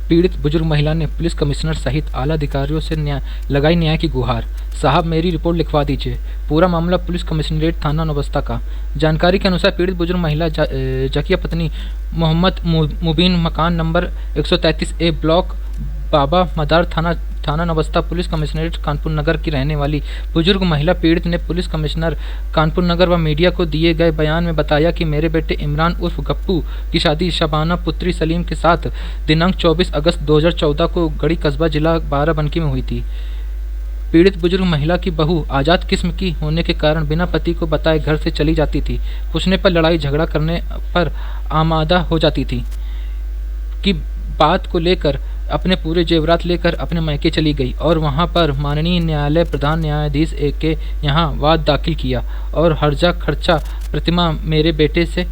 पीड़ित बुजुर्ग महिला ने पुलिस कमिश्नर सहित आला अधिकारियों से लगाई न्याय की गुहार। साहब मेरी रिपोर्ट लिखवा दीजिए। पूरा मामला पुलिस कमिश्नरेट थाना नौबस्ता का। जानकारी के अनुसार पीड़ित बुजुर्ग महिला जकिया पत्नी मोहम्मद मुबीन मकान नंबर 133A ब्लॉक बाबा मदार थाना नौबस्ता पुलिस कमिश्नरेट कानपुर नगर की रहने वाली बुजुर्ग महिला पीड़ित ने पुलिस कमिश्नर कानपुर नगर व मीडिया को दिए गए बयान में बताया कि मेरे बेटे इमरान उर्फ गप्पू की शादी शबाना पुत्री सलीम के साथ दिनांक 24 अगस्त 2014 को गढ़ी कस्बा जिला बाराबंकी में हुई थी। पीड़ित बुजुर्ग महिला की बहू आज़ाद किस्म की होने के कारण बिना पति को बताए घर से चली जाती थी। पूछने पर लड़ाई झगड़ा करने पर आमादा हो जाती थी कि बात को लेकर अपने पूरे जेवरात लेकर अपने मायके चली गई और वहां पर माननीय न्यायालय प्रधान न्यायाधीश के यहाँ वाद दाखिल किया और हर्जा खर्चा प्रतिमा मेरे बेटे से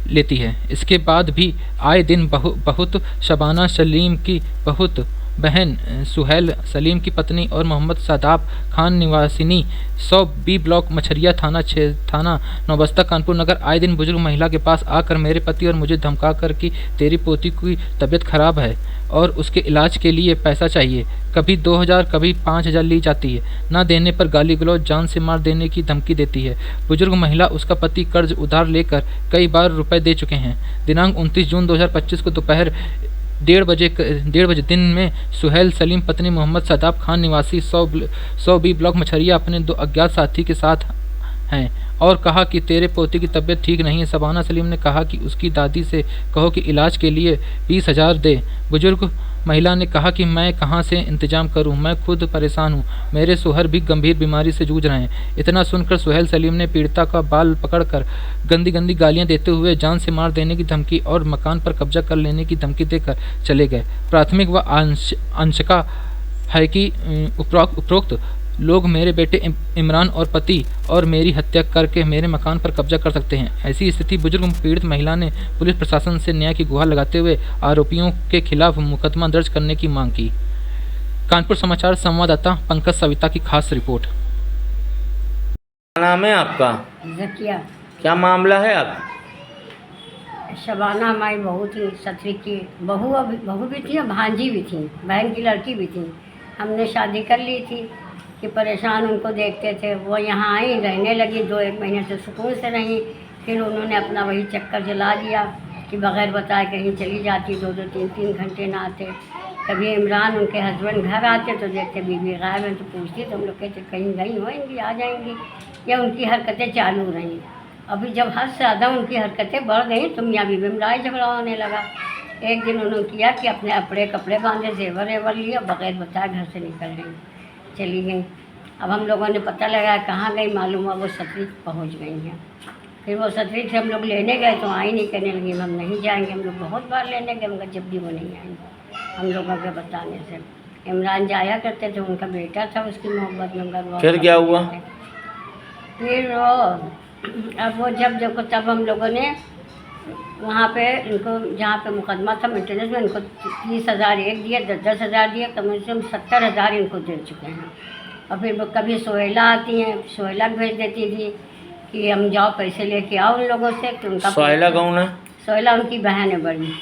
लेती है। इसके बाद भी आए दिन बहुत शबाना सलीम की बहुत बहन सुहेल सलीम की पत्नी और मोहम्मद सादाब खान निवासिनी 100B ब्लॉक मछरिया थाना नौबस्ता कानपुर नगर आए दिन बुजुर्ग महिला के पास आकर मेरे पति और मुझे धमका कर कि तेरी पोती की तबीयत खराब है और उसके इलाज के लिए पैसा चाहिए। कभी 2000 कभी 5000 ली जाती है। ना देने पर गाली गलौज जान से मार देने की धमकी देती है। बुजुर्ग महिला उसका पति कर्ज उधार लेकर कई बार रुपए दे चुके हैं। दिनांक 29 जून 2025 को दोपहर 1:30 दिन में सुहेल सलीम पत्नी मोहम्मद सादाब खान निवासी 100B ब्लॉक मछरिया अपने 2 अज्ञात साथी के साथ हैं और कहा कि तेरे पोते की तबीयत ठीक नहीं है। शबाना सलीम ने कहा कि उसकी दादी से कहो कि इलाज के लिए 20,000 दे। बुजुर्ग महिला ने कहा कि मैं कहां से इंतजाम करूं, मैं खुद परेशान हूं, मेरे शोहर भी गंभीर बीमारी से जूझ रहे हैं। इतना सुनकर सुहेल सलीम ने पीड़िता का बाल पकड़कर गंदी गालियां देते हुए जान से मार देने की धमकी और मकान पर कब्जा कर लेने की धमकी देकर चले गए। प्राथमिक व आंशिका है कि उपरोक्त लोग मेरे बेटे इमरान और पति और मेरी हत्या करके मेरे मकान पर कब्जा कर सकते हैं। ऐसी स्थिति बुजुर्ग पीड़ित महिला ने पुलिस प्रशासन से न्याय की गुहार लगाते हुए आरोपियों के खिलाफ मुकदमा दर्ज करने की मांग की। कानपुर समाचार संवाददाता पंकज सविता की खास रिपोर्ट। क्या नाम है आपका? जकिया। क्या मामला है आप? शबाना हमारी बहू थी, सतरी की बहू भी थी और भांजी भी थी, बहन की लड़की भी थी। हमने शादी कर ली थी कि परेशान उनको देखते थे। वो यहाँ आई, रहने लगी, 2-1 महीने से सुकून से रहीं। फिर उन्होंने अपना वही चक्कर चला दिया कि बग़ैर बताए कहीं चली जाती, 2-2 3-3 घंटे ना आते। कभी इमरान उनके हस्बैंड घर आते तो देखते बीवी गायब है, तो पूछती तो हम लोग कहते कहीं गई होंगी, आ जाएंगी, या उनकी हरकतें चालू रहीं। अभी जब हद से ज़्यादा उनकी हरकतें बढ़ गई तो मियाँ बीवी में लड़ाई झगड़ा होने लगा। एक दिन उन्होंने किया कि अपने अपने कपड़े बांधे, जेवर लिया, बग़ैर बताए घर से निकल गई, चली गई। अब हम लोगों ने पता लगाया कहाँ गई, मालूम हुआ वो सतरी पहुँच गई हैं। फिर वो सतरी से हम लोग लेने गए तो आई नहीं, कहने लगी हम नहीं जाएंगे। हम लोग बहुत बार लेने गए मगर जब भी वो नहीं आएंगे हम लोगों के बताने से। इमरान जाया करते थे, उनका बेटा था, उसकी मोहब्बत में मगर फिर क्या हुआ? फिर अब वो जब देखो तब हम लोगों ने वहाँ पे इनको जहाँ पे मुकदमा था मेंटेनेंस में, इनको 30,000 एक दिया, 10,000 दिया, कम से कम 70,000 इनको दे चुके हैं। और फिर वो कभी सोहेला आती हैं, सोहेला भेज देती थी कि हम जाओ पैसे लेके आओ उन लोगों से कि उनका। सोहेला कौन है? सोहेला उनकी बहन है बड़ी।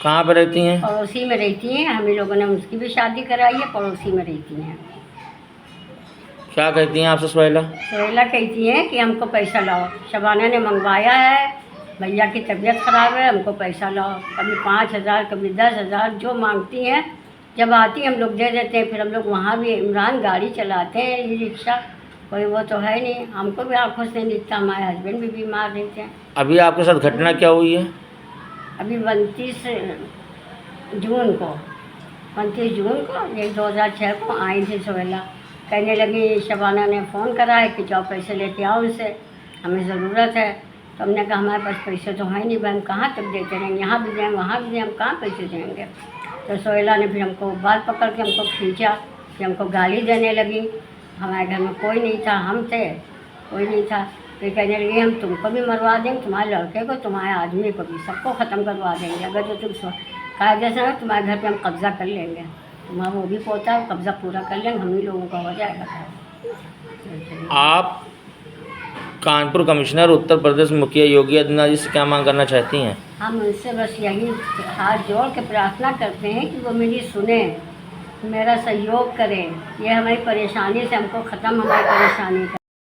कहाँ पर रहती हैं? पड़ोसी में रहती हैं। हम लोगों ने उसकी भी शादी कराई है, पड़ोसी में रहती हैं। क्या कहती हैं आपसे सोहेला? सोहेला कहती हैं कि हमको पैसा लाओ, शबाना ने मंगवाया है, भैया की तबीयत ख़राब है, हमको पैसा लाओ। कभी 5,000 कभी 10,000 जो मांगती हैं, जब आती हम लोग दे देते हैं। फिर हम लोग वहाँ भी इमरान गाड़ी चलाते हैं, ई रिक्शा, कोई वो तो है नहीं, हमको भी आँखों से दिखता, हमारे हस्बैंड भी बीमार रहते हैं। अभी आपके साथ घटना क्या हुई है? अभी 29 जून को ये 2006 को आई थी सोहेला। कहने लगी, शबाना ने फ़ोन करा है कि जाओ पैसे लेके आओ उनसे, हमें ज़रूरत है। तो हमने कहा हमारे पास पैसे तो हैं नहीं भाई, हम कहाँ तक देते रहेंगे, यहाँ भी दें वहाँ भी दें, हम कहाँ पैसे देंगे। तो सोहेला ने फिर हमको बाल पकड़ के हमको खींचा, फिर हमको गाली देने लगी। हमारे घर में कोई नहीं था, हम थे, कोई नहीं था। फिर कहने लगी हम तुमको भी मरवा देंगे, तुम्हारे लड़के को, तुम्हारे आदमी को भी, सबको ख़त्म करवा देंगे। अगर जो तुम कायदे से हो तुम्हारे घर पे हम कब्ज़ा कर लेंगे, तुम्हारा वो भी पोता है, कब्ज़ा पूरा कर लेंगे, हम ही लोगों का हो जाएगा। आप कानपुर कमिश्नर उत्तर प्रदेश मुखिया योगी आदित्यनाथ जी से क्या मांग करना चाहती हैं? हम उनसे बस यही हाथ जोड़ के प्रार्थना करते हैं कि वो मेरी सुने, मेरा सहयोग करें, ये हमारी परेशानी से हमको ख़त्म हमारी परेशानी